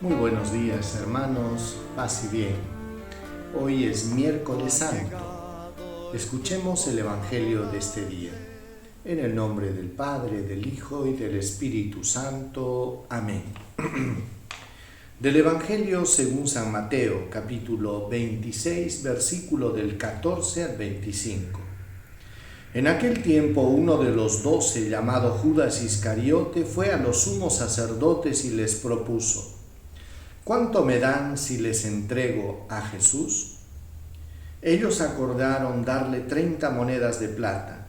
Muy buenos días, hermanos, paz y bien. Hoy es miércoles santo. Escuchemos el Evangelio de este día. En el nombre del Padre, del Hijo y del Espíritu Santo. Amén. Del Evangelio según San Mateo, capítulo 26, versículo del 14 al 25. En aquel tiempo uno de los 12, llamado Judas Iscariote, fue a los sumos sacerdotes y les propuso: ¿cuánto me dan si les entrego a Jesús? Ellos acordaron darle 30 monedas de plata.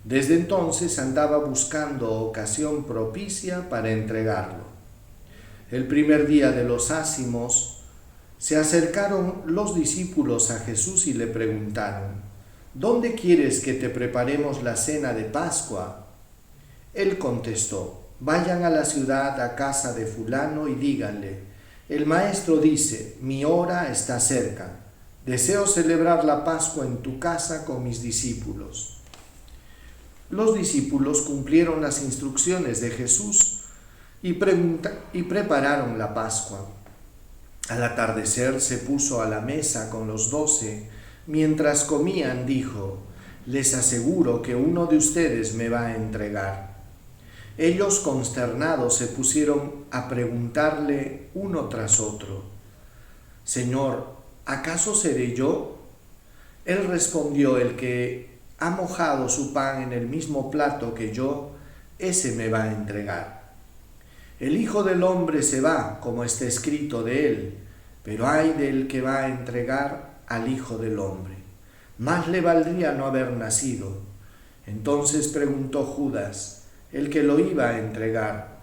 Desde entonces andaba buscando ocasión propicia para entregarlo. El primer día de los ázimos se acercaron los discípulos a Jesús y le preguntaron: ¿dónde quieres que te preparemos la cena de Pascua? Él contestó: vayan a la ciudad, a casa de fulano, y díganle: el maestro dice, mi hora está cerca. Deseo celebrar la Pascua en tu casa con mis discípulos. Los discípulos cumplieron las instrucciones de Jesús y prepararon la Pascua. Al atardecer se puso a la mesa con los 12. Mientras comían dijo: les aseguro que uno de ustedes me va a entregar. Ellos, consternados, se pusieron a preguntarle uno tras otro: Señor, ¿acaso seré yo? Él respondió: el que ha mojado su pan en el mismo plato que yo, ese me va a entregar. El Hijo del Hombre se va, como está escrito de él, pero ay del que va a entregar al Hijo del Hombre. Más le valdría no haber nacido. Entonces preguntó Judas, el que lo iba a entregar: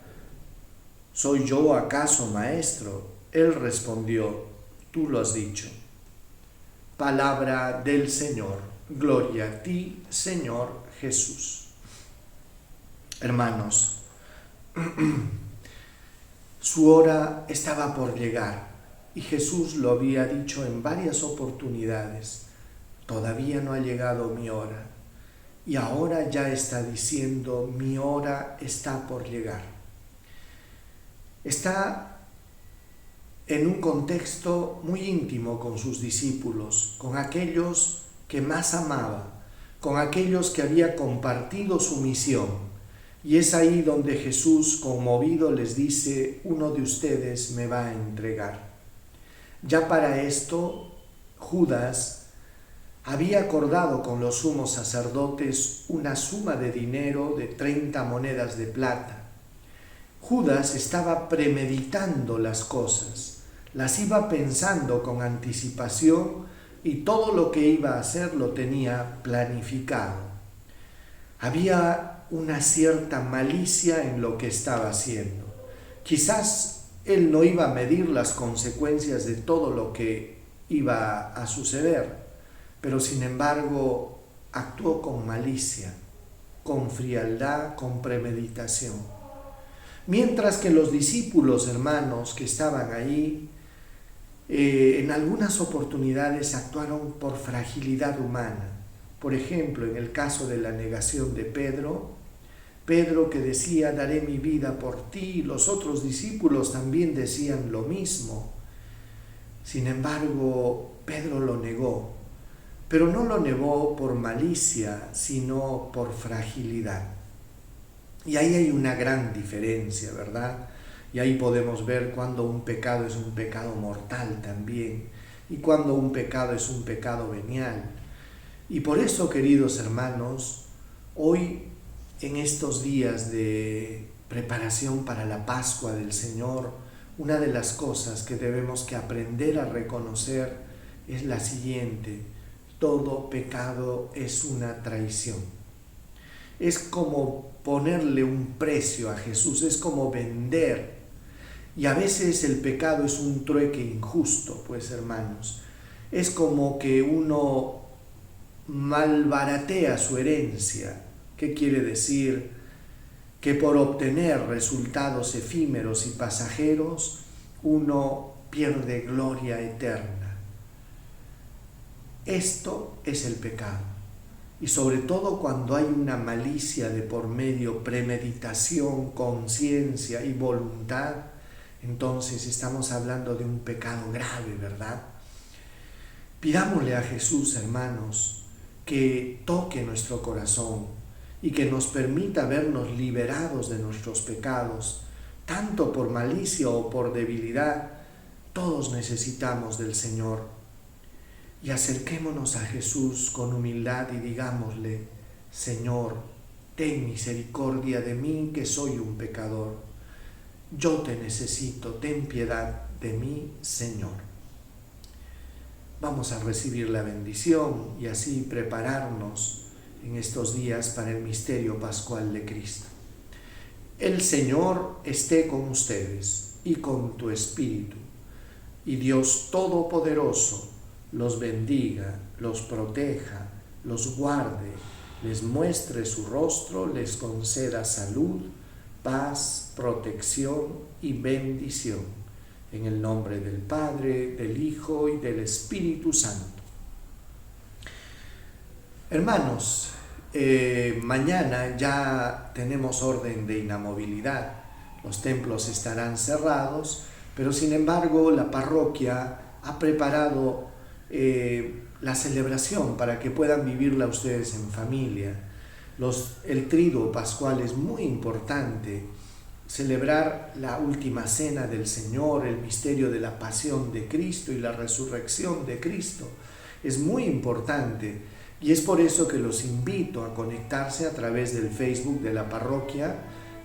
¿soy yo acaso, maestro? Él respondió: tú lo has dicho. Palabra del Señor. Gloria a ti, Señor Jesús. Hermanos, su hora estaba por llegar y Jesús lo había dicho en varias oportunidades: todavía no ha llegado mi hora. Y ahora ya está diciendo: mi hora está por llegar. Está en un contexto muy íntimo con sus discípulos, con aquellos que más amaba, con aquellos que había compartido su misión. Y es ahí donde Jesús, conmovido, les dice: uno de ustedes me va a entregar. Ya para esto, Judas había acordado con los sumos sacerdotes una suma de dinero de 30 monedas de plata. Judas estaba premeditando las cosas, las iba pensando con anticipación y todo lo que iba a hacer lo tenía planificado. Había una cierta malicia en lo que estaba haciendo. Quizás él no iba a medir las consecuencias de todo lo que iba a suceder, pero sin embargo actuó con malicia, con frialdad, con premeditación. Mientras que los discípulos, hermanos, que estaban ahí, en algunas oportunidades actuaron por fragilidad humana. Por ejemplo, en el caso de la negación de Pedro que decía: daré mi vida por ti. Los otros discípulos también decían lo mismo. Sin embargo, Pedro lo negó. Pero no lo negó por malicia, sino por fragilidad. Y ahí hay una gran diferencia, ¿verdad? Y ahí podemos ver cuando un pecado es un pecado mortal también, y cuando un pecado es un pecado venial. Y por eso, queridos hermanos, hoy, en estos días de preparación para la Pascua del Señor, una de las cosas que debemos que aprender a reconocer es la siguiente: todo pecado es una traición. Es como ponerle un precio a Jesús, es como vender. Y a veces el pecado es un trueque injusto, pues, hermanos. Es como que uno malbaratea su herencia. ¿Qué quiere decir? Que por obtener resultados efímeros y pasajeros, uno pierde gloria eterna. Esto es el pecado. Y sobre todo cuando hay una malicia de por medio, premeditación, conciencia y voluntad, entonces estamos hablando de un pecado grave, ¿verdad? Pidámosle a Jesús, hermanos, que toque nuestro corazón y que nos permita vernos liberados de nuestros pecados, tanto por malicia o por debilidad. Todos necesitamos del Señor. Y acerquémonos a Jesús con humildad y digámosle: Señor, ten misericordia de mí, que soy un pecador. Yo te necesito, ten piedad de mí, Señor. Vamos a recibir la bendición y así prepararnos en estos días para el misterio pascual de Cristo. El Señor esté con ustedes y con tu espíritu, y Dios Todopoderoso los bendiga, los proteja, los guarde, les muestre su rostro, les conceda salud, paz, protección y bendición. En el nombre del Padre, del Hijo y del Espíritu Santo. Hermanos, mañana ya tenemos orden de inamovilidad. Los templos estarán cerrados, pero sin embargo la parroquia ha preparado la celebración para que puedan vivirla ustedes en familia. El triduo pascual es muy importante. Celebrar la última cena del Señor, el misterio de la pasión de Cristo y la resurrección de Cristo, es muy importante, y es por eso que los invito a conectarse a través del Facebook de la parroquia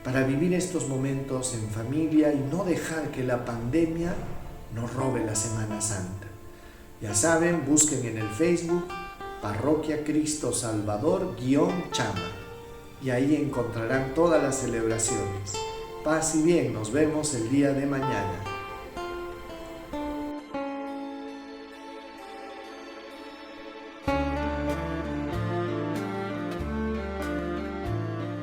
para vivir estos momentos en familia y no dejar que la pandemia nos robe la Semana Santa. Ya saben, busquen en el Facebook Parroquia Cristo Salvador _Chama y ahí encontrarán todas las celebraciones. Paz y bien, nos vemos el día de mañana.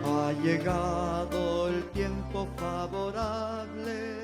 Ha llegado el tiempo favorable